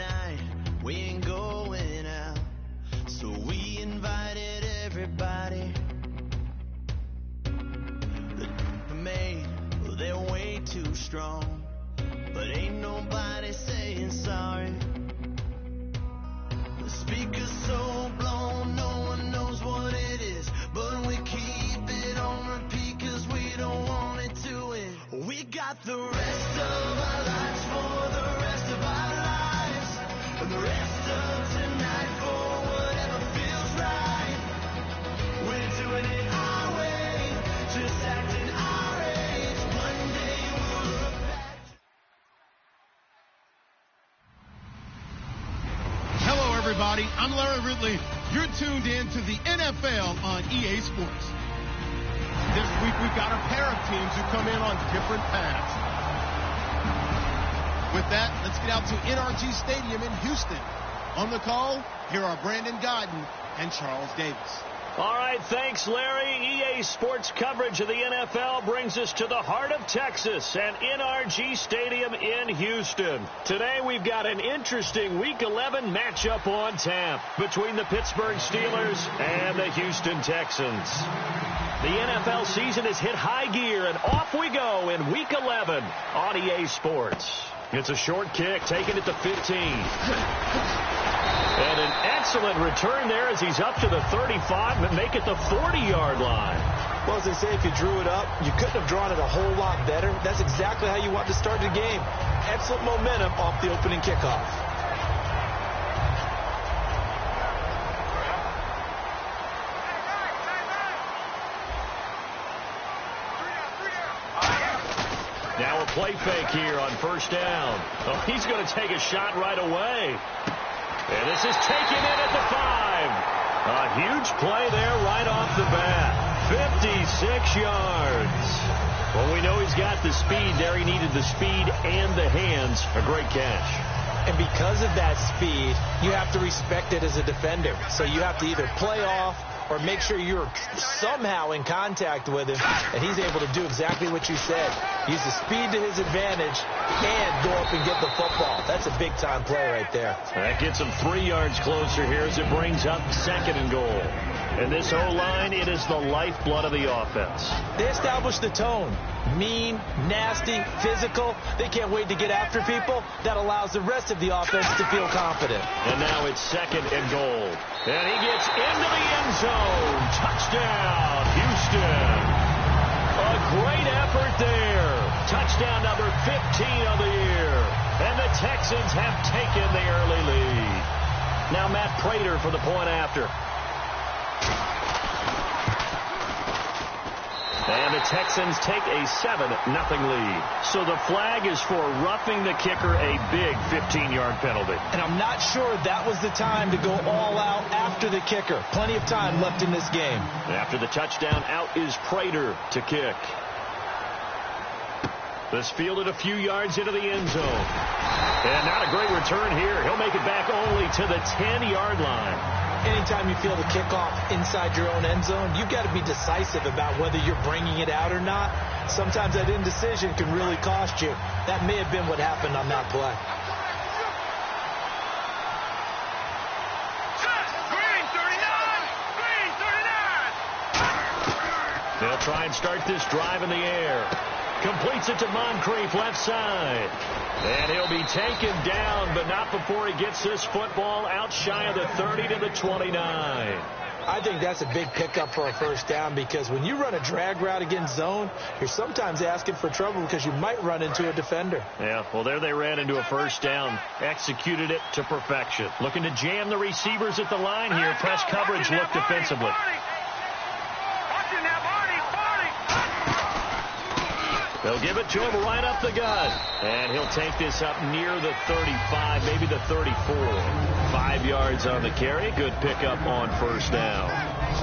night, we ain't going out. So we invited everybody. The maid, well, they're way too strong, but ain't nobody saying sorry. The speaker's so blown, no one knows what it is, but we keep it on repeat cause we don't want it to end. We got the rest of our lives for the rest of our lives, and the rest of tonight for whatever feels right. We're doing it our way, just acting our age. One day we'll look back. Hello, everybody. I'm Larry Ridley. You're tuned in to the NFL on EA Sports. This week, we've got a pair of teams who come in on different paths. With that, let's get out to NRG Stadium in Houston. On the call, here are Brandon Godden and Charles Davis. All right, thanks, Larry. EA Sports coverage of the NFL brings us to the heart of Texas and NRG Stadium in Houston. Today, we've got an interesting Week 11 matchup on tap between the Pittsburgh Steelers and the Houston Texans. The NFL season has hit high gear, and off we go in Week 11 on EA Sports. It's a short kick, taken at the 15. And an excellent return there as he's up to the 35, but make it the 40-yard line. Well, as they say, if you drew it up, you couldn't have drawn it a whole lot better. That's exactly how you want to start the game. Excellent momentum off the opening kickoff. Now a play fake here on first down. Oh, he's going to take a shot right away. And this is taken in at the 5. A huge play there right off the bat. 56 yards. Well, we know he's got the speed there. He needed the speed and the hands. A great catch. And because of that speed, you have to respect it as a defender. So you have to either play off or make sure you're somehow in contact with him, and he's able to do exactly what you said. Use the speed to his advantage and go up and get the football. That's a big-time play right there. That gets him 3 yards closer here as it brings up 2nd and goal. And this O-line, it is the lifeblood of the offense. They establish the tone. Mean, nasty, physical. They can't wait to get after people. That allows the rest of the offense to feel confident. And now it's 2nd and goal. And he gets into the end zone. Touchdown, Houston. A great effort there. Touchdown number 15 of the year. And the Texans have taken the early lead. Now Matt Prater for the point after. And the Texans take a 7-0 lead. So the flag is for roughing the kicker, a big 15-yard penalty. And I'm not sure that was the time to go all out after the kicker. Plenty of time left in this game. After the touchdown, out is Prater to kick. This fielded a few yards into the end zone. And not a great return here. He'll make it back only to the 10-yard line. Anytime you feel the kickoff inside your own end zone, you've got to be decisive about whether you're bringing it out or not. Sometimes that indecision can really cost you. That may have been what happened on that play. They'll try and start this drive in the air. Completes it to Moncrief, left side. And he'll be taken down, but not before he gets this football out shy of the 30 to the 29. I think that's a big pickup for a first down because when you run a drag route against zone, you're sometimes asking for trouble because you might run into a defender. Yeah, well, there they ran into a first down. Executed it to perfection. Looking to jam the receivers at the line here. Press coverage look defensively. They'll give it to him right up the gut. And he'll take this up near the 35, maybe the 34. 5 yards on the carry. Good pickup on first down.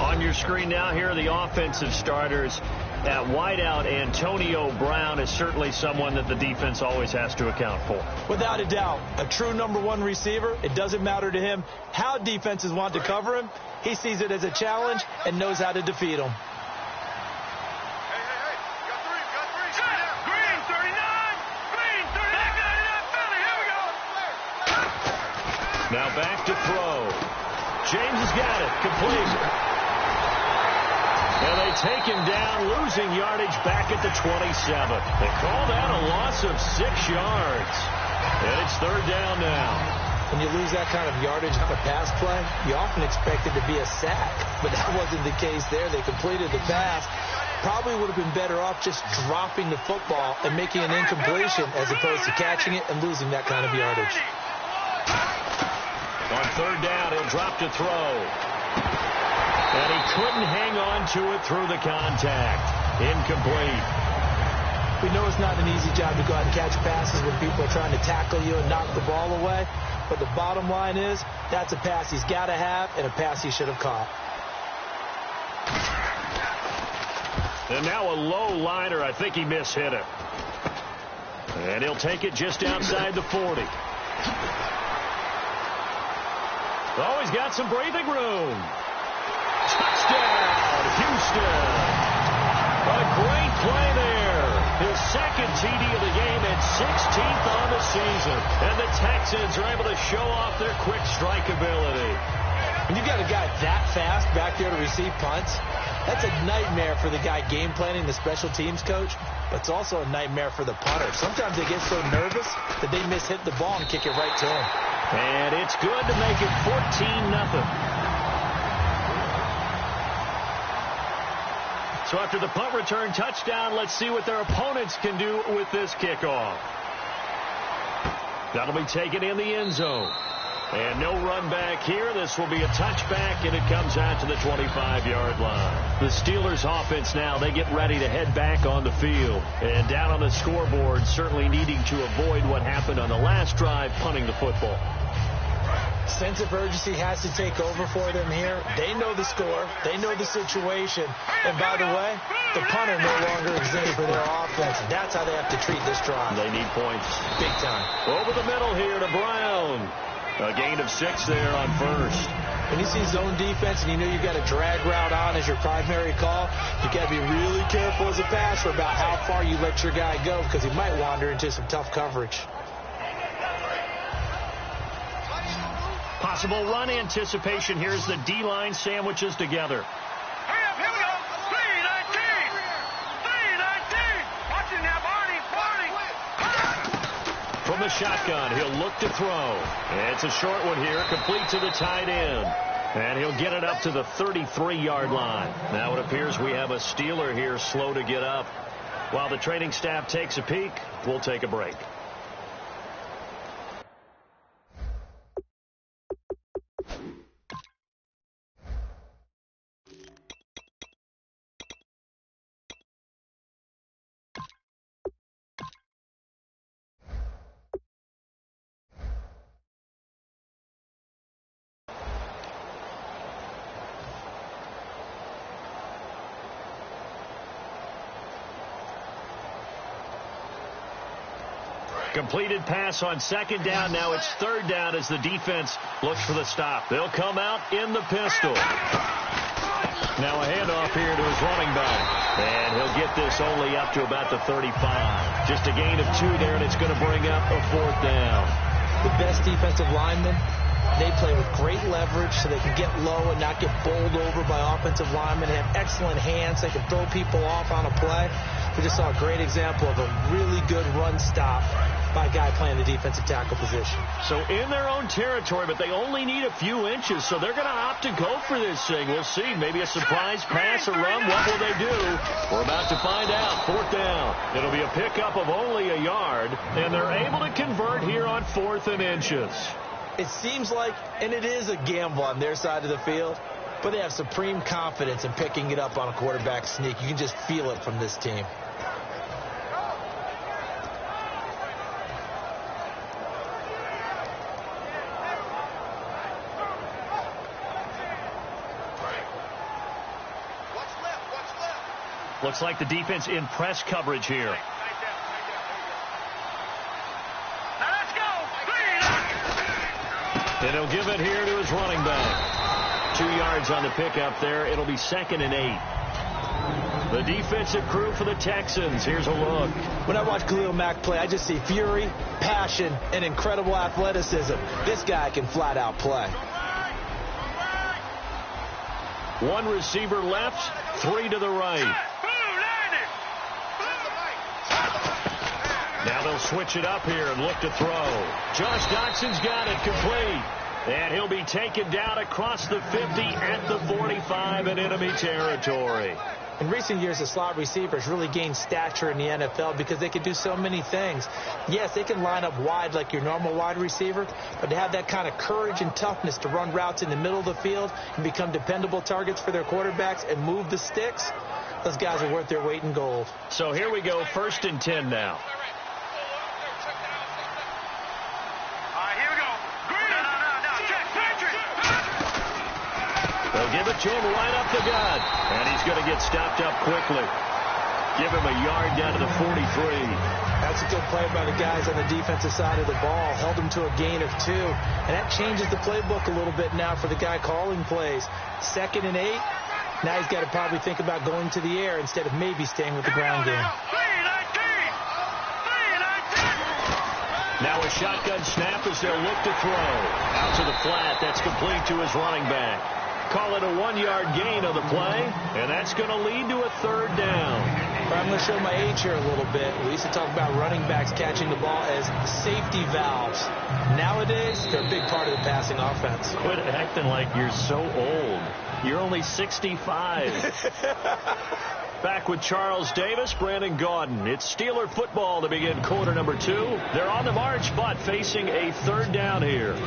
On your screen now, here are the offensive starters. At wideout, Antonio Brown is certainly someone that the defense always has to account for. Without a doubt, a true number one receiver. It doesn't matter to him how defenses want to cover him. He sees it as a challenge and knows how to defeat them. Now back to throw. James has got it. Complete. And they take him down, losing yardage back at the 27. They call that a loss of 6 yards. And it's third down now. When you lose that kind of yardage on a pass play, you often expect it to be a sack. But that wasn't the case there. They completed the pass. Probably would have been better off just dropping the football and making an incompletion as opposed to catching it and losing that kind of yardage. On third down, he'll drop to throw. And he couldn't hang on to it through the contact. Incomplete. We know it's not an easy job to go out and catch passes when people are trying to tackle you and knock the ball away. But the bottom line is, that's a pass he's got to have and a pass he should have caught. And now a low liner. I think he mishit it. And he'll take it just outside the 40. Oh, he's got some breathing room. Touchdown, Houston. A great play there. His second TD of the game and 16th on the season. And the Texans are able to show off their quick strike ability. When you got a guy that fast back there to receive punts, that's a nightmare for the guy game planning, the special teams coach, but it's also a nightmare for the punter. Sometimes they get so nervous that they mishit the ball and kick it right to him. And it's good to make it 14-0. So after the punt return touchdown, let's see what their opponents can do with this kickoff. That'll be taken in the end zone. And no run back here. This will be a touchback, and it comes out to the 25-yard line. The Steelers' offense now, they get ready to head back on the field. And down on the scoreboard, certainly needing to avoid what happened on the last drive, punting the football. Sense of urgency has to take over for them here. They know the score. They know the situation. And by the way, the punter no longer exists for their offense. That's how they have to treat this drive. They need points. Big time. Over the middle here to Brown. A gain of 6 there on first. When you see zone defense and you know you've got a drag route on as your primary call, you've got to be really careful as a passer about how far you let your guy go because he might wander into some tough coverage. Possible run anticipation. Here's the D-line sandwiches together. Hurry up, here we go. 3-19. Watching now, Barney. From the shotgun, he'll look to throw. It's a short one here, complete to the tight end. And he'll get it up to the 33-yard line. Now it appears we have a Steeler here slow to get up. While the training staff takes a peek, we'll take a break. Completed pass on second down. Now it's third down as the defense looks for the stop. They'll come out in the pistol. Now a handoff here to his running back. And he'll get this only up to about the 35. Just a gain of 2 there, and it's going to bring up a fourth down. The best defensive linemen, they play with great leverage so they can get low and not get bowled over by offensive linemen. They have excellent hands. They can throw people off on a play. We just saw a great example of a really good run stop by a guy playing the defensive tackle position. So in their own territory, but they only need a few inches, so they're going to opt to go for this thing. We'll see. Maybe a surprise pass or run. What will they do? We're about to find out. Fourth down. It'll be a pickup of only a yard, and they're able to convert here on 4th and inches. It seems like, and it is a gamble on their side of the field, but they have supreme confidence in picking it up on a quarterback sneak. You can just feel it from this team. Looks like the defense in press coverage here. Now let's go. And he'll give it here to his running back. 2 yards on the pickup there. It'll be 2nd and 8. The defensive crew for the Texans. Here's a look. When I watch Khalil Mack play, I just see fury, passion, and incredible athleticism. This guy can flat out play. One receiver left, three to the right. Now they'll switch it up here and look to throw. Josh Doxson's got it complete. And he'll be taken down across the 50 at the 45 in enemy territory. In recent years, the slot receivers really gained stature in the NFL because they can do so many things. Yes, they can line up wide like your normal wide receiver, but to have that kind of courage and toughness to run routes in the middle of the field and become dependable targets for their quarterbacks and move the sticks, those guys are worth their weight in gold. So here we go, 1st and 10 now. They'll give it to him right up the gut. And he's going to get stopped up quickly. Give him a yard down to the 43. That's a good play by the guys on the defensive side of the ball. Held him to a gain of 2. And that changes the playbook a little bit now for the guy calling plays. 2nd and 8. Now he's got to probably think about going to the air instead of maybe staying with the ground game. Now a shotgun snap as they'll look to throw. Out to the flat. That's complete to his running back. Call it a 1-yard gain on the play, and that's going to lead to a 3rd down. I'm going to show my age here a little bit. We used to talk about running backs catching the ball as safety valves. Nowadays, they're a big part of the passing offense. Quit acting like you're so old. You're only 65. Back with Charles Davis, Brandon Gaudin. It's Steeler football to begin quarter number 2. They're on the march, but facing a 3rd down here.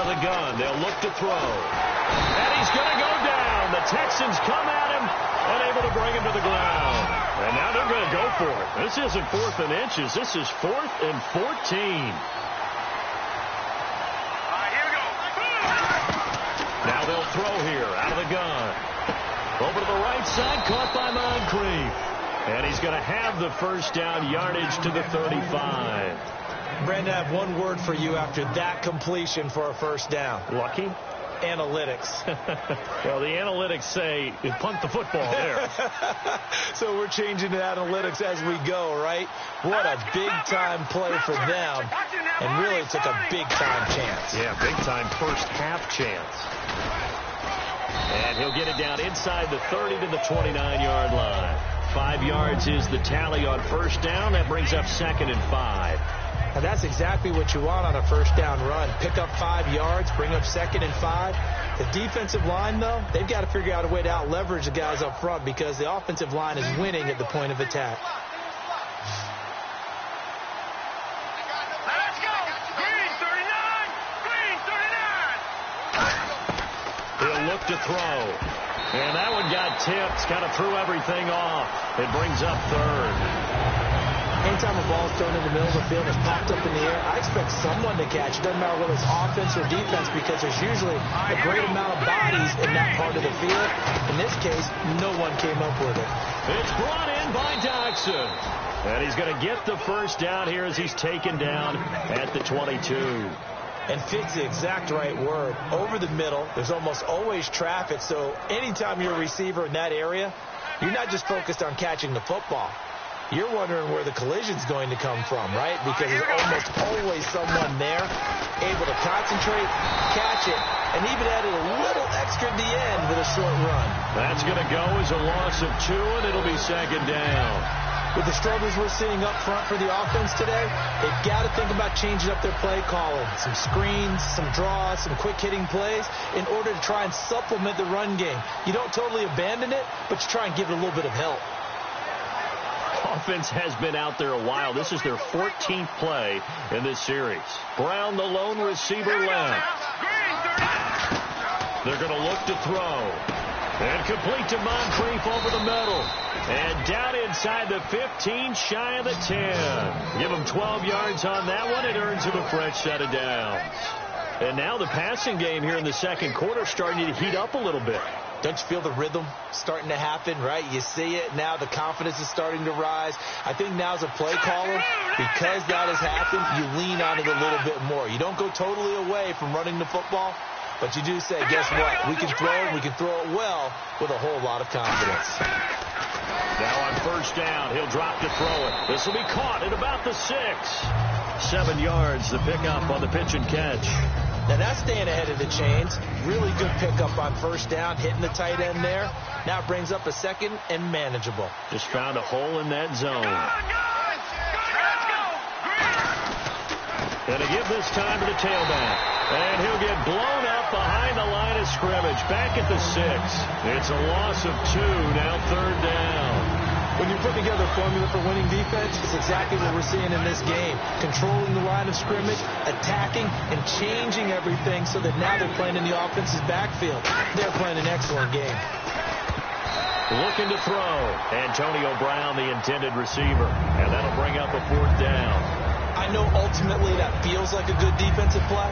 The gun. They'll look to throw. And he's going to go down. The Texans come at him and able to bring him to the ground. And now they're going to go for it. This isn't 4th and inches. This is 4th and 14. Here we go. Now they'll throw here out of the gun. Over to the right side. Caught by Moncrief. And he's going to have the 1st down, yardage to the 35. Brandon, I have one word for you after that completion for a 1st down. Lucky? Analytics. Well, the analytics say punt the football there. So we're changing to analytics as we go, right? What a big-time play for them. And really took a big-time chance. Yeah, big-time first half chance. And he'll get it down inside the 30 to the 29-yard line. 5 yards is the tally on 1st down. That brings up 2nd and 5. And that's exactly what you want on a 1st down run. Pick up 5 yards, bring up 2nd and 5. The defensive line, though, they've got to figure out a way to out-leverage the guys up front because the offensive line is winning at the point of attack. Let's go. Green 39. Green 39. He'll look to throw. And that one got tipped. Kind of threw everything off. It brings up 3rd. Anytime a ball is thrown in the middle of the field and it's popped up in the air, I expect someone to catch it. Doesn't matter whether it's offense or defense because there's usually a great amount of bodies in that part of the field. In this case, no one came up with it. It's brought in by Doxson. And he's going to get the 1st down here as he's taken down at the 22. And fit's the exact right word. Over the middle, there's almost always traffic. So anytime you're a receiver in that area, you're not just focused on catching the football. You're wondering where the collision's going to come from, right? Because there's almost always someone there able to concentrate, catch it, and even added a little extra at the end with a short run. That's going to go as a loss of 2, and it'll be 2nd down. With the struggles we're seeing up front for the offense today, they've got to think about changing up their play calling. Some screens, some draws, some quick-hitting plays in order to try and supplement the run game. You don't totally abandon it, but you try and give it a little bit of help. Offense has been out there a while. This is their 14th play in this series. Brown, the lone receiver left. They're going to look to throw. And complete to Moncrief over the middle. And down inside the 15, shy of the 10. Give him 12 yards on that one. It earns him a fresh set of downs. And now the passing game here in the 2nd quarter starting to heat up a little bit. Don't you feel the rhythm starting to happen, right? You see it. Now the confidence is starting to rise. I think now as a play caller, because that has happened, you lean on it a little bit more. You don't go totally away from running the football, but you do say, guess what? We can throw it well with a whole lot of confidence. Now on first down, he'll drop to throw it. This will be caught at about the 6. 7 yards, the pickup on the pitch and catch. Now that's staying ahead of the chains. Really good pickup on first down, hitting the tight end there. Now it brings up a second and manageable. Just found a hole in that zone. And to give this time to the tailback. And he'll get blown up behind the line of scrimmage. Back at the 6. It's a loss of 2, now third down. When you put together a formula for winning defense, it's exactly what we're seeing in this game. Controlling the line of scrimmage, attacking, and changing everything so that now they're playing in the offense's backfield. They're playing an excellent game. Looking to throw. Antonio Brown, the intended receiver. And that'll bring up a 4th down. I know ultimately that feels like a good defensive play,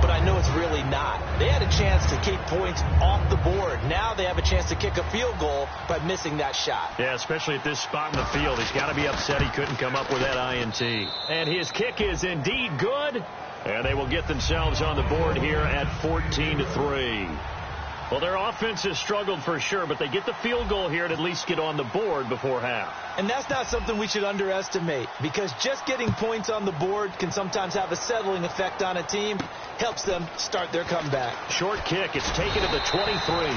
but I know it's really not. They had a chance to keep points off the board. Now they have a chance to kick a field goal by missing that shot. Yeah, especially at this spot in the field. He's got to be upset he couldn't come up with that INT. And his kick is indeed good. And they will get themselves on the board here at 14-3. Well, their offense has struggled for sure, but they get the field goal here and at least get on the board before half. And that's not something we should underestimate, because just getting points on the board can sometimes have a settling effect on a team. Helps them start their comeback. Short kick. It's taken to the 23.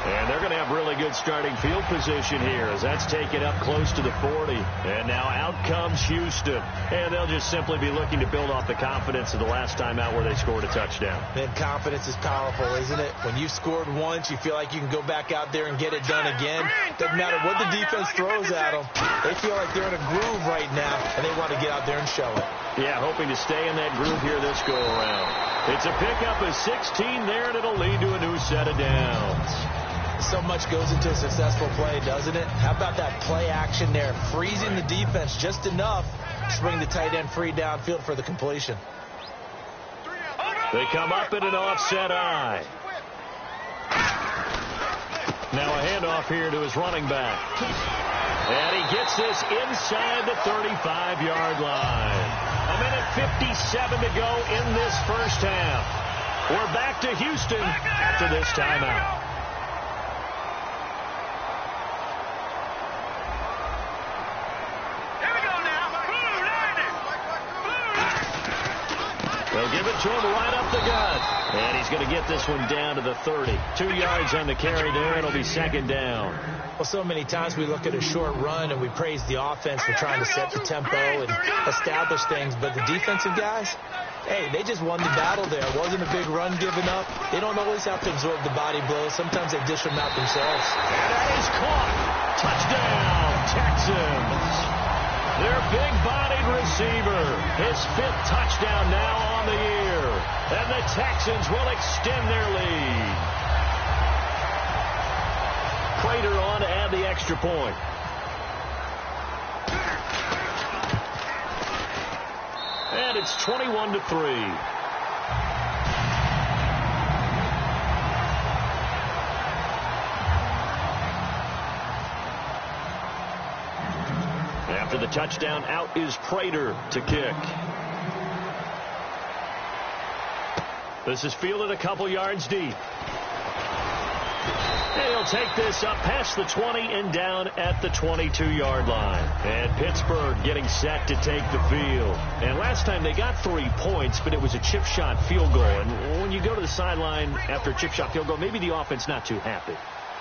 And they're going to have really good starting field position here as that's taken up close to the 40. And now out comes Houston. And they'll just simply be looking to build off the confidence of the last time out where they scored a touchdown. Man, confidence is powerful, isn't it? When you've scored once, you feel like you can go back out there and get it done again. Doesn't matter what the defense throws at them. They feel like they're in a groove right now, and they want to get out there and show it. Yeah, hoping to stay in that groove here this go-around. It's a pickup of 16 there, and it'll lead to a new set of downs. So much goes into a successful play, doesn't it? How about that play action there? Freezing the defense just enough to bring the tight end free downfield for the completion. They come up in an offset eye. Now a handoff here to his running back. And he gets this inside the 35-yard line. A minute 57 to go in this first half. We're back to Houston after this timeout. They'll give it to him right up the gut. And he's going to get this one down to the 30. 2 yards on the carry there. It'll be second down. Well, so many times we look at a short run and we praise the offense for trying to set the tempo and establish things. But the defensive guys, hey, they just won the battle there. It wasn't a big run given up. They don't always have to absorb the body blows. Sometimes they dish them out themselves. And that is caught. Touchdown, Texans. Their big-bodied receiver, his 5th touchdown now on the year. And the Texans will extend their lead. Prater on to add the extra point. And it's 21-3. After the touchdown, out is Prater to kick. This is fielded a couple yards deep. And he'll take this up past the 20 and down at the 22-yard line. And Pittsburgh getting set to take the field. And last time they got 3 points, but it was a chip shot field goal. And when you go to the sideline after a chip shot field goal, maybe the offense not too happy.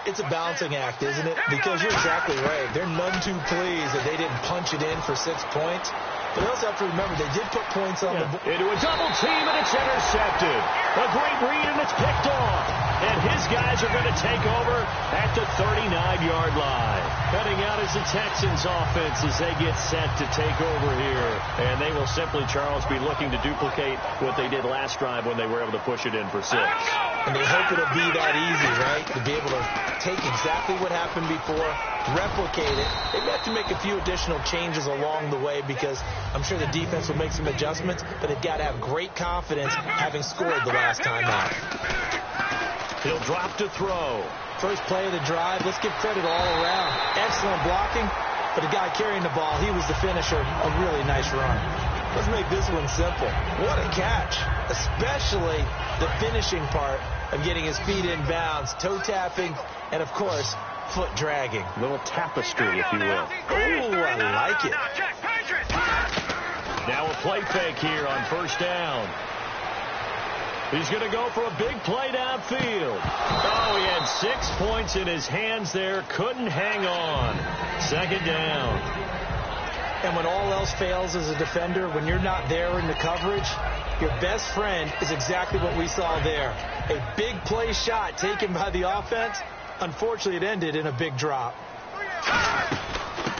It's a balancing act, isn't it? Because you're exactly right. They're none too pleased that they didn't punch it in for 6 points. But they also have to remember they did put points on the board. Into a double team, and it's intercepted. A great read, and it's picked off. And his guys are going to take over at the 39-yard line. Heading out is the Texans offense as they get set to take over here. And they will simply, Charles, be looking to duplicate what they did last drive when they were able to push it in for 6. And they hope it'll be that easy, right? To be able to take exactly what happened before, replicate it. They have to make a few additional changes along the way because I'm sure the defense will make some adjustments, but they've got to have great confidence having scored the last time out. He'll drop to throw. First play of the drive. Let's give credit all around. Excellent blocking, but the guy carrying the ball, he was the finisher. A really nice run. Let's make this one simple. What a catch, especially the finishing part of getting his feet in bounds, toe tapping, and, of course, foot dragging. A little tapestry, if you will. Oh, I like it. Now a play fake here on first down. He's going to go for a big play downfield. Oh, he had 6 points in his hands there. Couldn't hang on. Second down. And when all else fails as a defender, when you're not there in the coverage, your best friend is exactly what we saw there. A big play shot taken by the offense. Unfortunately, it ended in a big drop.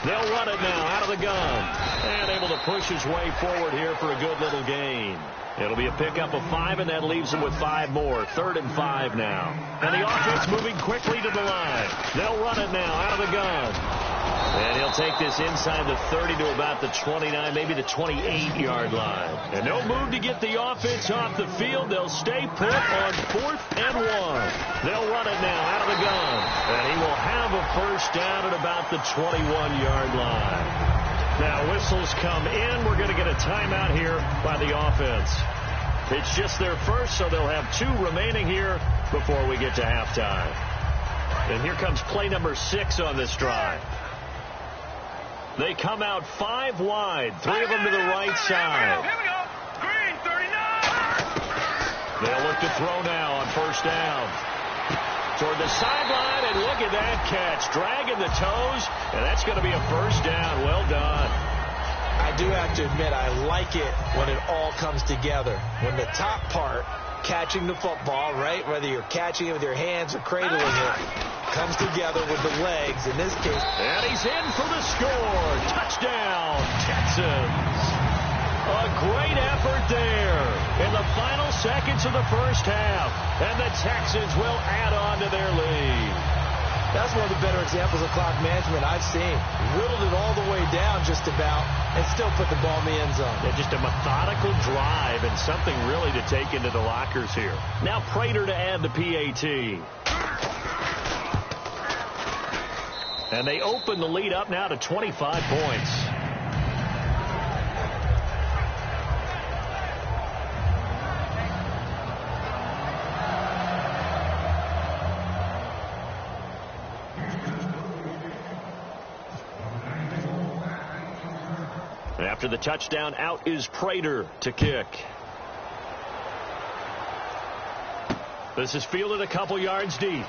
They'll run it now out of the gun. And able to push his way forward here for a good little gain. It'll be a pickup of 5, and that leaves him with 5 more. 3rd and 5 now. And the offense moving quickly to the line. They'll run it now out of the gun. And he'll take this inside the 30 to about the 29, maybe the 28-yard line. And no move to get the offense off the field. They'll stay put on 4th and 1. They'll run it now out of the gun. And he will have a first down at about the 21-yard line. Now whistles come in. We're going to get a timeout here by the offense. It's just their first, so they'll have 2 remaining here before we get to halftime. And here comes play number 6 on this drive. They come out 5 wide, 3 of them to the right side. Here we go. Green, 39. They'll look to throw now on first down. Toward the sideline, and look at that catch. Dragging the toes, and that's going to be a first down. Well done. I do have to admit, I like it when it all comes together. When the top part, catching the football, right, whether you're catching it with your hands or cradling it, comes together with the legs, in this case. And he's in for the score. Touchdown, Texans. A great effort there in the final seconds of the first half. And the Texans will add on to their lead. That's one of the better examples of clock management I've seen. Whittled it all the way down just about and still put the ball in the end zone. Yeah, just a methodical drive and something really to take into the lockers here. Now Prater to add the PAT. And they open the lead up now to 25 points. After the touchdown, out is Prater to kick. This is fielded a couple yards deep.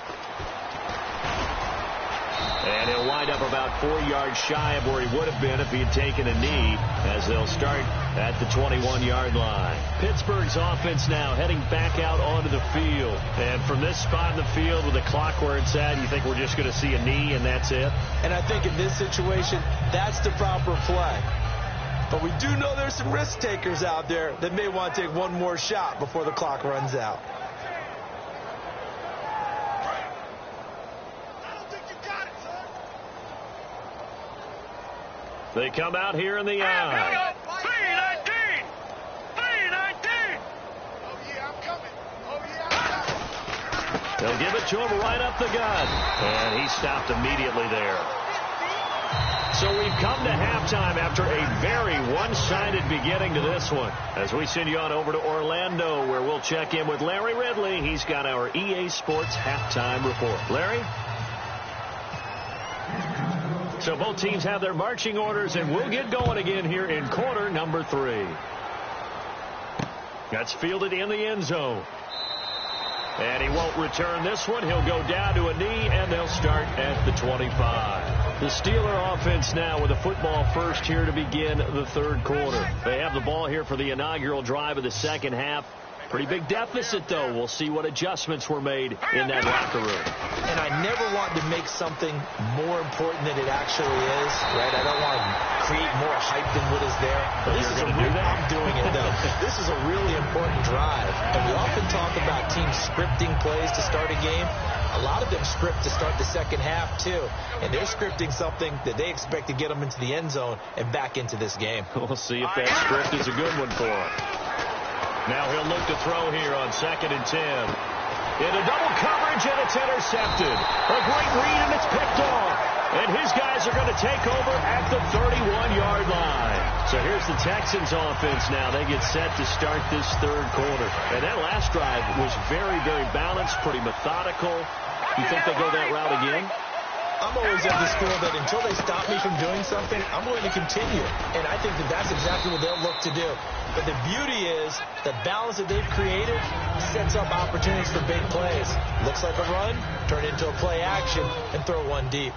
And he'll wind up about 4 yards shy of where he would have been if he had taken a knee, as they'll start at the 21-yard line. Pittsburgh's offense now heading back out onto the field. And from this spot in the field with the clock where it's at, you think we're just going to see a knee and that's it? And I think in this situation, that's the proper play. But we do know there's some risk takers out there that may want to take one more shot before the clock runs out. They come out here in the eye. 319. 319. Oh, yeah, I'm coming. Oh, yeah, I'm coming. They'll give it to him right up the gut. And he stopped immediately there. So we've come to halftime after a very one-sided beginning to this one. As we send you on over to Orlando, where we'll check in with Larry Ridley. He's got our EA Sports halftime report. Larry? So both teams have their marching orders, and we'll get going again here in quarter number 3. That's fielded in the end zone. And he won't return this one. He'll go down to a knee, and they'll start at the 25. The Steeler offense now with a football first here to begin the third quarter. They have the ball here for the inaugural drive of the second half. Pretty big deficit, though. We'll see what adjustments were made in that locker room. And I never want to make something more important than it actually is, right? I don't want to create more hype than what is there. But this is I'm doing it, though. This is a really important drive. And we often talk about teams scripting plays to start a game. A lot of them script to start the second half, too. And they're scripting something that they expect to get them into the end zone and back into this game. We'll see if that script is a good one for them. Now he'll look to throw here on 2nd and 10. Into double coverage, and it's intercepted. A great read, and it's picked off. And his guys are going to take over at the 31-yard line. So here's the Texans offense now. They get set to start this third quarter. And that last drive was very, very balanced, pretty methodical. You think they go that route again? I'm always of the school that until they stop me from doing something, I'm going to continue. And I think that that's exactly what they'll look to do. But the beauty is the balance that they've created sets up opportunities for big plays. Looks like a run, turn it into a play action, and throw one deep.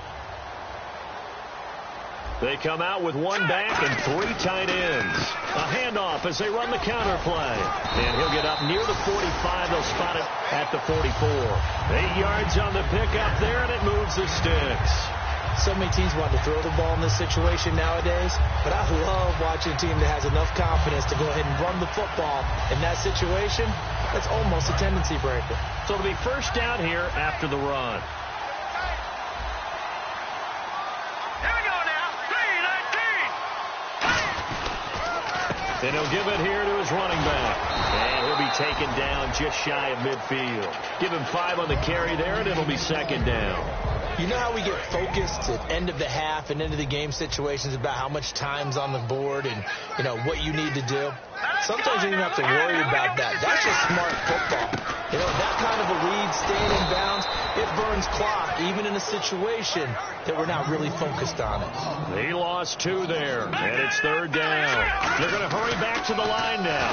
They come out with one back and three tight ends. A handoff as they run the counter play. And he'll get up near the 45. They'll spot it at the 44. 8 yards on the pickup there, and it moves the sticks. So many teams want to throw the ball in this situation nowadays, but I love watching a team that has enough confidence to go ahead and run the football. In that situation, that's almost a tendency breaker. So it'll be first down here after the run. And he'll give it here to his running back. And he'll be taken down just shy of midfield. Give him 5 on the carry there, and it'll be second down. You know how we get focused at end of the half and end of the game situations about how much time's on the board and, you know, what you need to do? Sometimes you don't have to worry about that. That's just smart football. You know, that kind of a read, staying in bounds, it burns clock, even in a situation that we're not really focused on it. He lost 2 there, and it's third down. They're going to hurry back to the line now.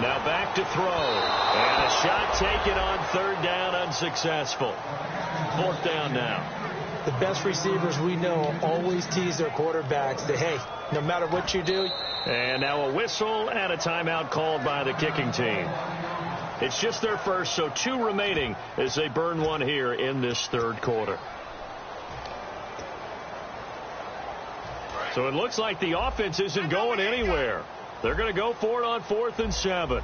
Now back to throw. And a shot taken on third down, unsuccessful. Fourth down now. The best receivers we know always tease their quarterbacks that, hey, no matter what you do. And now a whistle and a timeout called by the kicking team. It's just their first, so 2 remaining as they burn one here in this third quarter. So it looks like the offense isn't going anywhere. They're going to go for it on 4th and 7.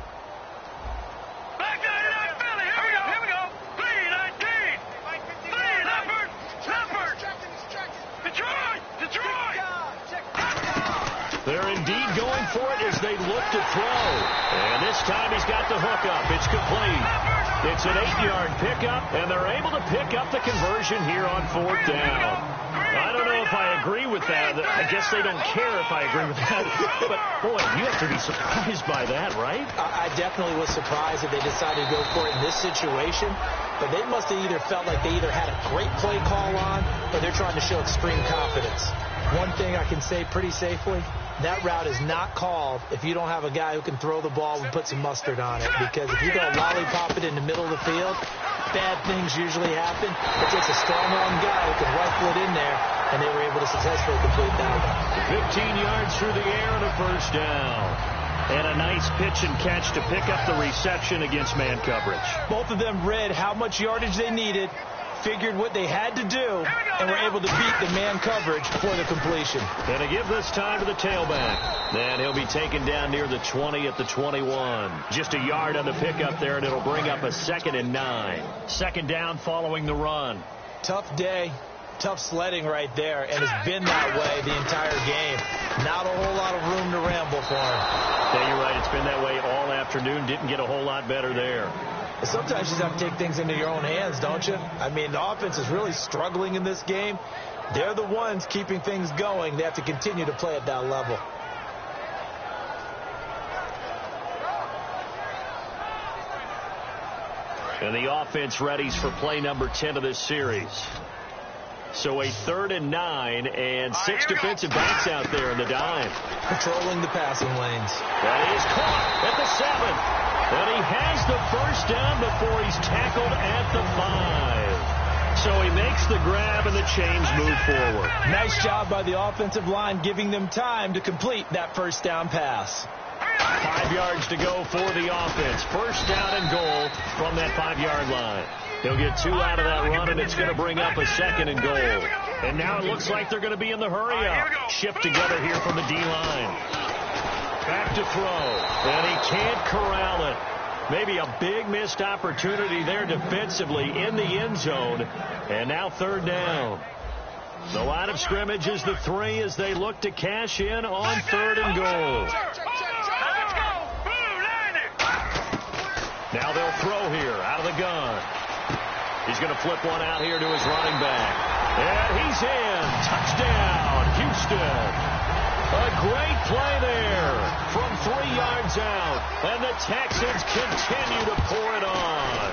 They're indeed going for it as they look to throw. And this time he's got the hook up. It's complete. It's an 8-yard pickup, and they're able to pick up the conversion here on 4th down. I don't know if I agree with that. I guess they don't care if I agree with that. But, boy, you have to be surprised by that, right? I definitely was surprised that they decided to go for it in this situation. But they must have either felt like they either had a great play call on or they're trying to show extreme confidence. One thing I can say pretty safely, that route is not called if you don't have a guy who can throw the ball and put some mustard on it. Because if you go lollipop it in the middle of the field, bad things usually happen. It takes a strong arm guy who can rifle it in there, and they were able to successfully complete that one. 15 yards through the air and a first down. And a nice pitch and catch to pick up the reception against man coverage. Both of them read how much yardage they needed, figured what they had to do, and were able to beat the man coverage for the completion. And to give this time to the tailback. Then he'll be taken down near the 20 at the 21. Just a yard on the pickup there, and it'll bring up a 2nd and 9. Second down following the run. Tough day. Tough sledding right there, and it's been that way the entire game. Not a whole lot of room to ramble for him. Yeah, you're right. It's been that way all afternoon. Didn't get a whole lot better there. Sometimes you just have to take things into your own hands, don't you? I mean, the offense is really struggling in this game. They're the ones keeping things going. They have to continue to play at that level. And the offense readies for play number 10 of this series. So a 3rd and 9 and 6 defensive backs out there in the dime. Patrolling the passing lanes. That is caught at the 7. And he has the first down before he's tackled at the 5. So he makes the grab and the chains move forward. Nice job by the offensive line giving them time to complete that first down pass. 5 yards to go for the offense. First down and goal from that 5-yard line. He'll get 2 out of that run, and it's going to bring up a 2nd and goal. And now it looks like they're going to be in the hurry-up. Shift together here from the D-line. Back to throw, and he can't corral it. Maybe a big missed opportunity there defensively in the end zone. And now 3rd down. The line of scrimmage is the 3 as they look to cash in on 3rd and goal. Now they'll throw here out of the gun. He's going to flip one out here to his running back. And he's in. Touchdown, Houston. A great play there from 3 yards out. And the Texans continue to pour it on.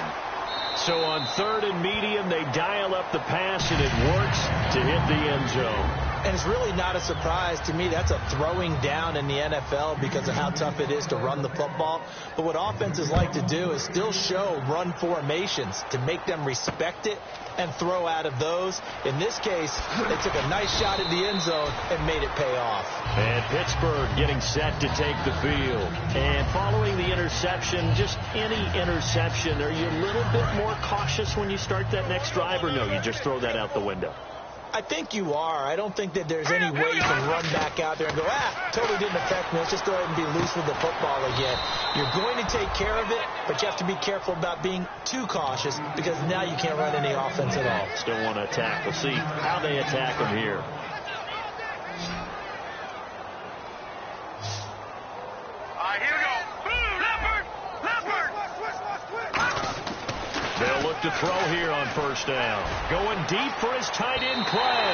So on 3rd and medium, they dial up the pass, and it works to hit the end zone. And it's really not a surprise to me. That's a throwing down in the NFL because of how tough it is to run the football. But what offenses like to do is still show run formations to make them respect it and throw out of those. In this case, they took a nice shot at the end zone and made it pay off. And Pittsburgh getting set to take the field. And following the interception, just any interception, are you a little bit more cautious when you start that next drive, or no, you just throw that out the window? I think you are. I don't think that there's any way you can run back out there and go, totally didn't affect me. Let's just go ahead and be loose with the football again. You're going to take care of it, but you have to be careful about being too cautious because now you can't run any offense at all. Still want to attack. We'll see how they attack them here. Here we go. Leopard! Leopard! They'll look to throw here on 1st down. Going deep for his tight end, Clay.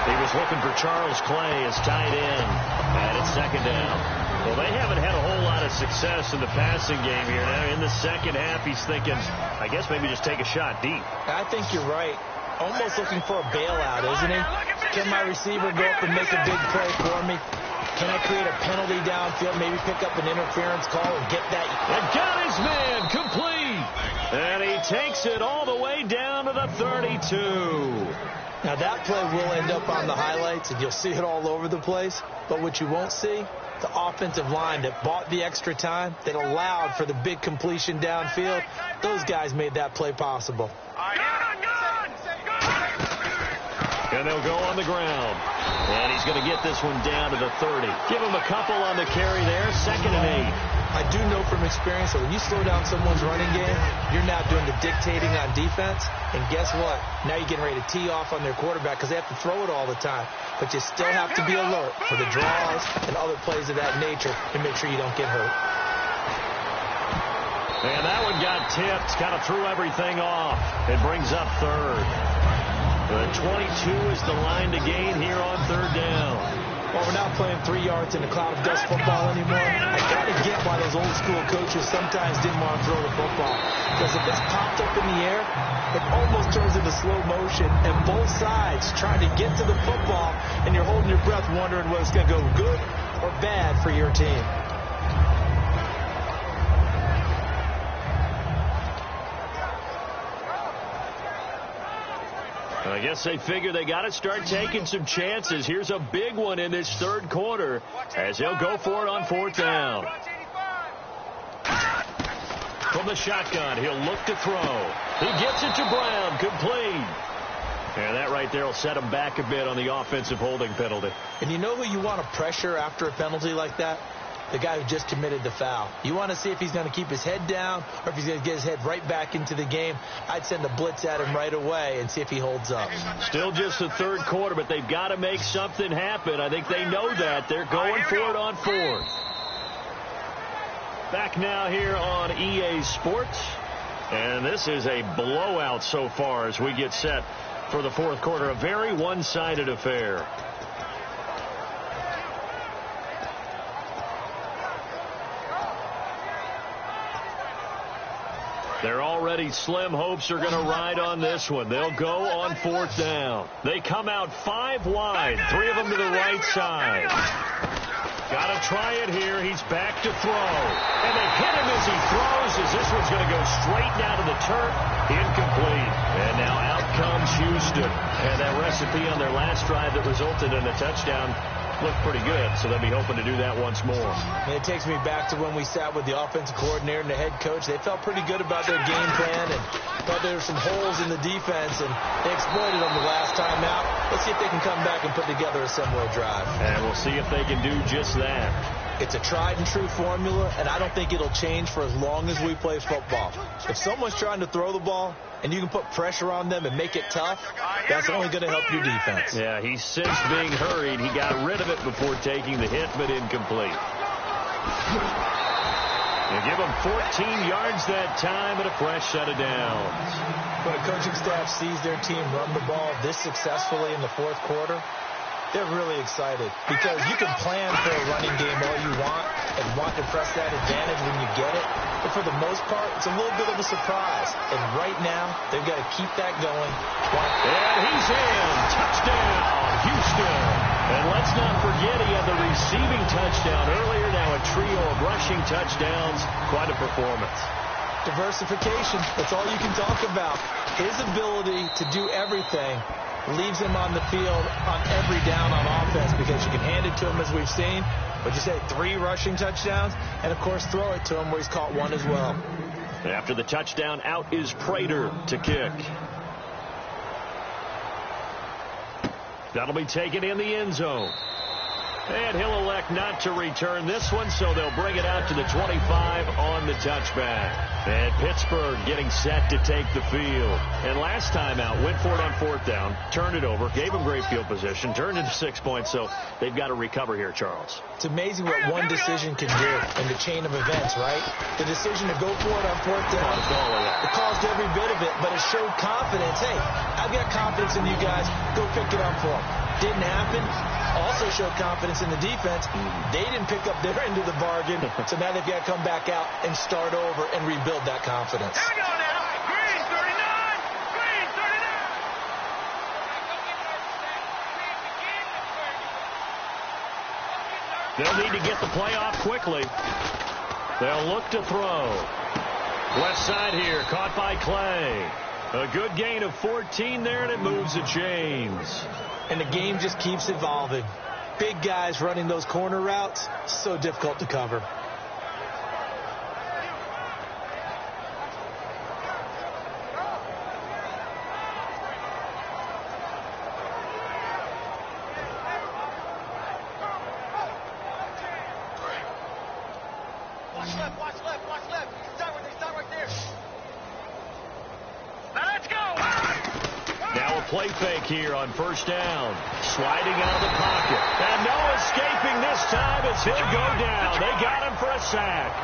He was looking for Charles Clay as tight end. And it's 2nd down. Well, they haven't had a whole lot of success in the passing game here. Now, in the second half, he's thinking, I guess maybe just take a shot deep. I think you're right. Almost looking for a bailout, isn't he? Can my receiver go up and make a big play for me? Can I create a penalty downfield, maybe pick up an interference call and get that? And got his man complete. And he takes it all the way down to the 32. Now, that play will end up on the highlights, and you'll see it all over the place. But what you won't see, the offensive line that bought the extra time, that allowed for the big completion downfield, those guys made that play possible. And they'll go on the ground. And he's going to get this one down to the 30. Give him a couple on the carry there. 2nd and 8. I do know from experience that when you slow down someone's running game, you're now doing the dictating on defense. And guess what? Now you're getting ready to tee off on their quarterback because they have to throw it all the time. But you still have to be alert for the draws and other plays of that nature and make sure you don't get hurt. And that one got tipped. Kind of threw everything off. It brings up 3rd. The 22 is the line to gain here on 3rd down. Well, we're not playing 3 yards in a cloud of dust football anymore. I got to get why those old school coaches sometimes didn't want to throw the football. Because if it's popped up in the air, it almost turns into slow motion. And both sides trying to get to the football, and you're holding your breath wondering whether it's going to go good or bad for your team. I guess they figure they got to start taking some chances. Here's a big one in this 3rd quarter as they'll go for it on 4th down. From the shotgun, he'll look to throw. He gets it to Brown, complete. And that right there will set him back a bit on the offensive holding penalty. And you know who you want to pressure after a penalty like that? The guy who just committed the foul. You want to see if he's going to keep his head down or if he's going to get his head right back into the game. I'd send a blitz at him right away and see if he holds up. Still just the 3rd quarter, but they've got to make something happen. I think they know that. They're going for it on 4th. Back now here on EA Sports. And this is a blowout so far as we get set for the 4th quarter. A very one-sided affair. They're already slim hopes are going to ride on this one. They'll go on 4th down. They come out 5 wide, 3 of them to the right side. Got to try it here. He's back to throw. And they hit him as he throws as this one's going to go straight down to the turf. Incomplete. And now out comes Houston. And that recipe on their last drive that resulted in a touchdown looked pretty good, so they'll be hoping to do that once more. And it takes me back to when we sat with the offensive coordinator and the head coach. They felt pretty good about their game plan and thought there were some holes in the defense, and they exploited them the last time out. Let's see if they can come back and put together a similar drive. And we'll see if they can do just that. It's a tried-and-true formula, and I don't think it'll change for as long as we play football. If someone's trying to throw the ball, and you can put pressure on them and make it tough, that's only going to help your defense. Yeah, he sensed being hurried. He got rid of it before taking the hit, but incomplete. They give him 14 yards that time and a fresh set of downs. When a coaching staff sees their team run the ball this successfully in the fourth quarter, they're really excited because you can plan for a running game all you want and want to press that advantage when you get it. But for the most part, it's a little bit of a surprise. And right now, they've got to keep that going. And he's in. Touchdown, Houston. And let's not forget he had the receiving touchdown earlier. Now a trio of rushing touchdowns. Quite a performance. Diversification. That's all you can talk about. His ability to do everything leaves him on the field on every down on offense because you can hand it to him as we've seen. But you say 3 rushing touchdowns and, of course, throw it to him where he's caught 1 as well. After the touchdown, out is Prater to kick. That'll be taken in the end zone. And he'll elect not to return this one, so they'll bring it out to the 25 on the touchback. And Pittsburgh getting set to take the field. And last time out, went for it on 4th down, turned it over, gave them great field position, turned into 6 points, so they've got to recover here, Charles. It's amazing what one decision can do in the chain of events, right? The decision to go for it on 4th down, it caused every bit of it, but it showed confidence. Hey, I've got confidence in you guys. Go pick it up for them. Didn't happen. Also showed confidence in the defense. They didn't pick up their end of the bargain, so now they've got to come back out and start over and rebuild that confidence. Here we go now. Green 39. Green 39. They'll need to get the play off quickly. They'll look to throw. Left side here, caught by Clay. A good gain of 14 there, and it moves the chains. And the game just keeps evolving. Big guys running those corner routes, so difficult to cover. Watch left, watch left, watch left. Stop right there. Now let's go. Now a play fake here on 1st down. Sliding out of the pocket. And no escaping this time as he'll go down. They got him for a sack.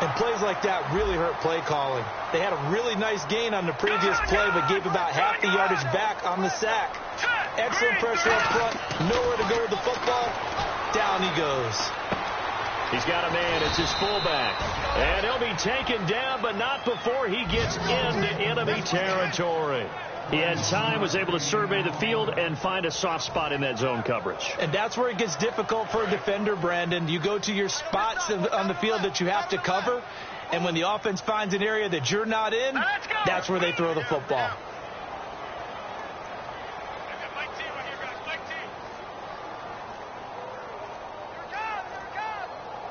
And plays like that really hurt play calling. They had a really nice gain on the previous play, but gave about half the yardage back on the sack. Excellent pressure up front. Nowhere to go with the football. Down he goes. He's got a man. It's his fullback. And he'll be taken down, but not before he gets into enemy territory. He had time, was able to survey the field and find a soft spot in that zone coverage. And that's where it gets difficult for a defender, Brandon. You go to your spots on the field that you have to cover, and when the offense finds an area that you're not in, that's where they throw the football.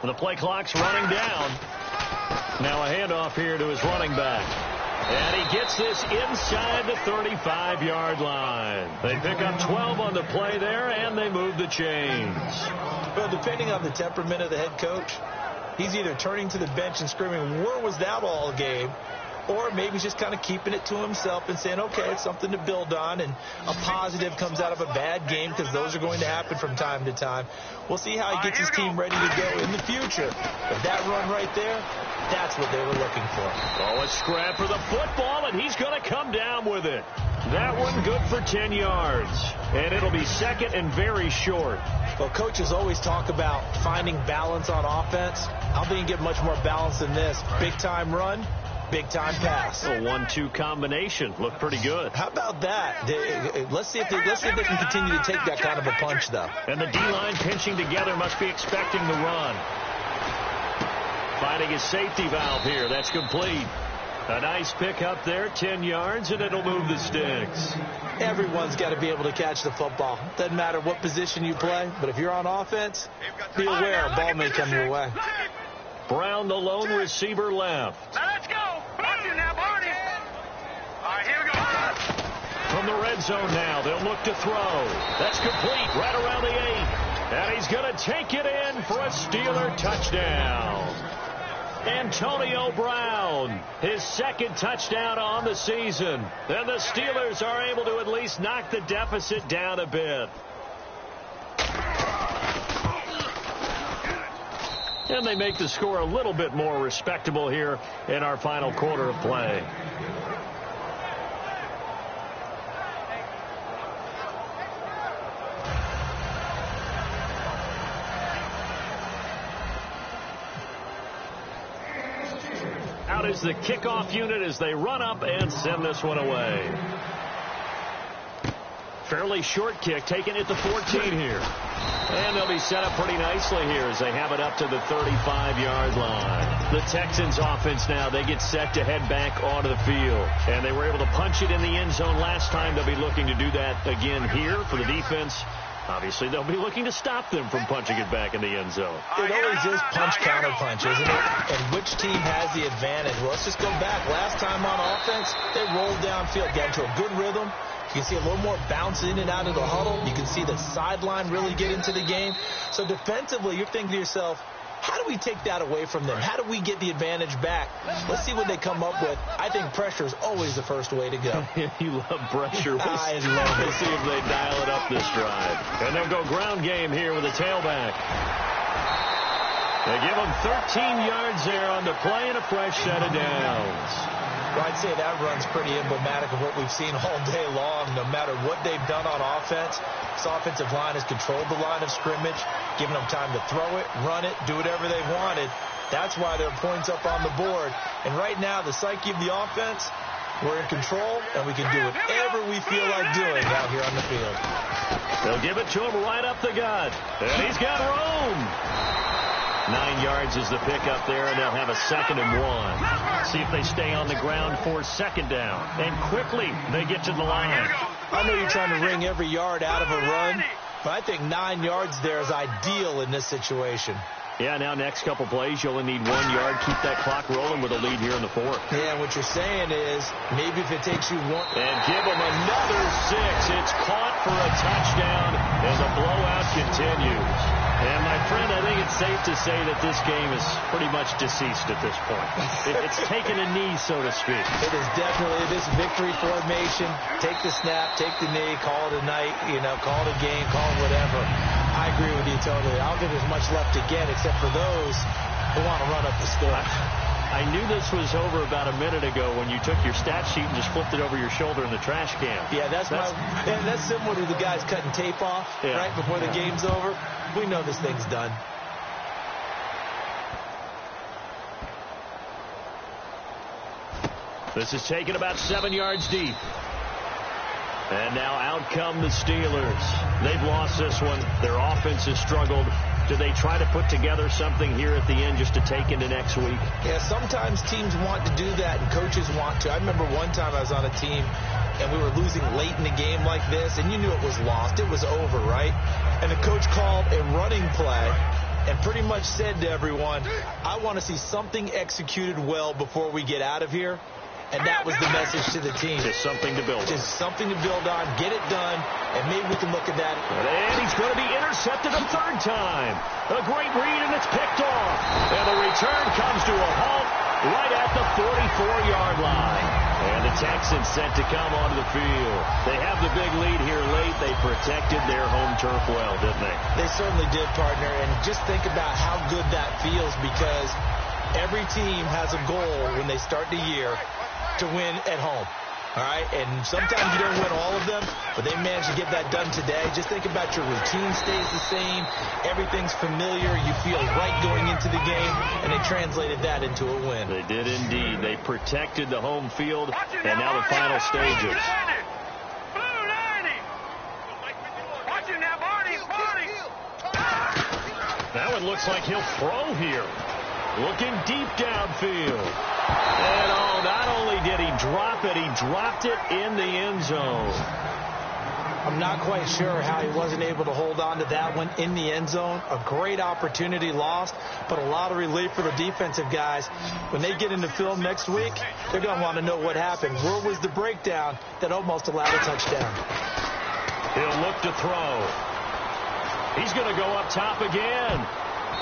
The play clock's running down. Now a handoff here to his running back. And he gets this inside the 35-yard line. They pick up 12 on the play there, and they move the chains. Well, depending on the temperament of the head coach, he's either turning to the bench and screaming, where was that all game? Or maybe he's just kind of keeping it to himself and saying, okay, it's something to build on, and a positive comes out of a bad game because those are going to happen from time to time. We'll see how he gets his team ready to go in the future. But that run right there, that's what they were looking for. Oh, a scrap for the football, and he's going to come down with it. That one good for 10 yards. And it'll be second and very short. Well, coaches always talk about finding balance on offense. I don't think you get much more balance than this. Big-time run, big-time pass. A 1-2 combination. Looked pretty good. How about that? Let's see if they can continue to take that kind of a punch, though. And the D-line pinching together must be expecting the run. Finding his safety valve here. That's complete. A nice pick up there, 10 yards, and it'll move the sticks. Everyone's got to be able to catch the football. Doesn't matter what position you play, but if you're on offense, be aware a ball may come your way. Brown, the lone receiver, left. Now let's go. Barney now, Barney. All right, here we go. From the red zone now, they'll look to throw. That's complete, right around the 8. And he's going to take it in for a Steeler touchdown. Antonio Brown, his second touchdown on the season. And the Steelers are able to at least knock the deficit down a bit. And they make the score a little bit more respectable here in our final quarter of play. Out is the kickoff unit as they run up and send this one away. Fairly short kick, taken at the 14 here. And they'll be set up pretty nicely here as they have it up to the 35-yard line. The Texans offense now, they get set to head back onto the field. And they were able to punch it in the end zone last time. They'll be looking to do that again here for the defense. Obviously, they'll be looking to stop them from punching it back in the end zone. It always is punch-counter-punch, isn't it? And which team has the advantage? Well, let's just go back. Last time on offense, they rolled downfield, got into a good rhythm. You can see a little more bounce in and out of the huddle. You can see the sideline really get into the game. So defensively, you're thinking to yourself, how do we take that away from them? How do we get the advantage back? Let's see what they come up with. I think pressure is always the first way to go. You love pressure. I love it. We'll see if they dial it up this drive. And they'll go ground game here with a tailback. They give them 13 yards there on the play and a fresh set of downs. Well, I'd say that run's pretty emblematic of what we've seen all day long. No matter what they've done on offense, this offensive line has controlled the line of scrimmage, giving them time to throw it, run it, do whatever they wanted. That's why there are points up on the board. And right now, the psyche of the offense, we're in control, and we can do whatever we feel like doing out here on the field. They'll give it to him right up the gut. And he's got room. 9 yards is the pickup there, and they'll have a 2nd and 1. See if they stay on the ground for 2nd down. And quickly, they get to the line. I know you're trying to wring every yard out of a run, but I think 9 yards there is ideal in this situation. Yeah, now next couple plays, you only need 1 yard. Keep that clock rolling with a lead here in the 4th. Yeah, what you're saying is maybe if it takes you one. And give them another 6. It's caught for a touchdown, and the blowout continues. And, my friend, I think it's safe to say that this game is pretty much deceased at this point. It's taken a knee, so to speak. It is definitely this victory formation. Take the snap, take the knee, call it a night, call it a game, call it whatever. I agree with you totally. I don't think there's much left to get except for those who want to run up the score. I knew this was over about a minute ago when you took your stat sheet and just flipped it over your shoulder in the trash can. Yeah, that's similar to the guys cutting tape off right before the game's over. We know this thing's done. This is taken about 7 yards deep. And now out come the Steelers. They've lost this one. Their offense has struggled. Do they try to put together something here at the end just to take into next week? Yeah, sometimes teams want to do that and coaches want to. I remember one time I was on a team and we were losing late in the game like this, and you knew it was lost. It was over, right? And the coach called a running play and pretty much said to everyone, I want to see something executed well before we get out of here. And that was the message to the team. Just something to build on. Just something to build on. Get it done, and maybe we can look at that. And he's going to be intercepted a 3rd time. A great read, and it's picked off. And the return comes to a halt right at the 44-yard line. And the Texans set to come onto the field. They have the big lead here late. They protected their home turf well, didn't they? They certainly did, partner. And just think about how good that feels, because every team has a goal when they start the year to win at home. All right, and sometimes you don't win all of them, but they managed to get that done today. Just think about your routine stays the same. Everything's familiar. You feel right going into the game, and they translated that into a win. They did indeed. They protected the home field, and now the final stages. That one looks like he'll throw here. Looking deep downfield. And not only did he drop it, he dropped it in the end zone. I'm not quite sure how he wasn't able to hold on to that one in the end zone. A great opportunity lost, but a lot of relief for the defensive guys. When they get into film next week, they're going to want to know what happened. Where was the breakdown that almost allowed a touchdown? He'll look to throw. He's going to go up top again.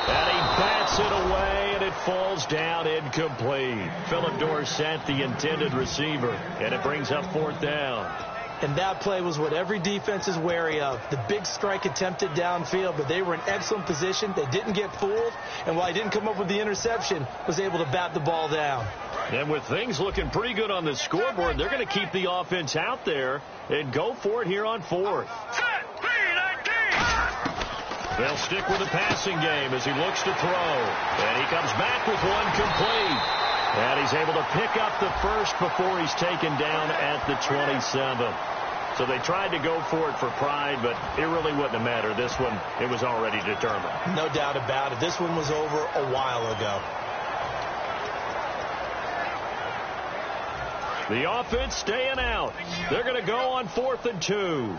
And he bats it away, and it falls down incomplete. Philip Dorsett, the intended receiver, and it brings up 4th down. And that play was what every defense is wary of. The big strike attempted downfield, but they were in excellent position. They didn't get fooled, and while he didn't come up with the interception, was able to bat the ball down. And with things looking pretty good on the scoreboard, they're going to keep the offense out there and go for it here on fourth. They'll stick with the passing game as he looks to throw. And he comes back with one complete. And he's able to pick up the first before he's taken down at the 27. So they tried to go for it for pride, but it really wouldn't have mattered. This one, it was already determined. No doubt about it. This one was over a while ago. The offense staying out. They're going to go on 4th and 2.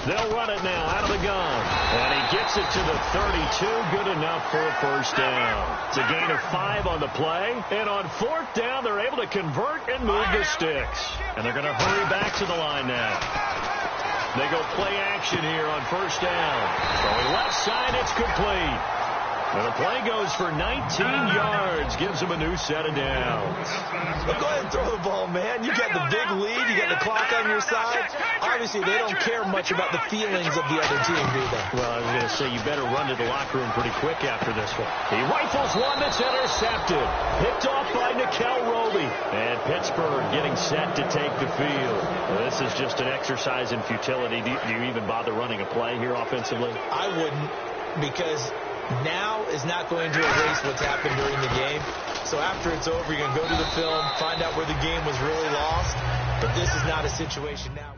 They'll run it now out of the gun. And he gets it to the 32. Good enough for a first down. It's a gain of 5 on the play. And on 4th down, they're able to convert and move the sticks. And they're going to hurry back to the line now. They go play action here on first down. Throwing left side, it's complete. And the play goes for 19 yards. Gives them a new set of downs. Well, go ahead and throw the ball, man. You got the big lead. You got the clock on your side. Obviously, they don't care much about the feelings of the other team, do they? Well, I was going to say, you better run to the locker room pretty quick after this one. He rifles one that's intercepted. Picked off by Nikel Roby. And Pittsburgh getting set to take the field. Well, this is just an exercise in futility. Do you even bother running a play here offensively? I wouldn't, because now is not going to erase what's happened during the game. So after it's over, you're going to go to the film, find out where the game was really lost. But this is not a situation now.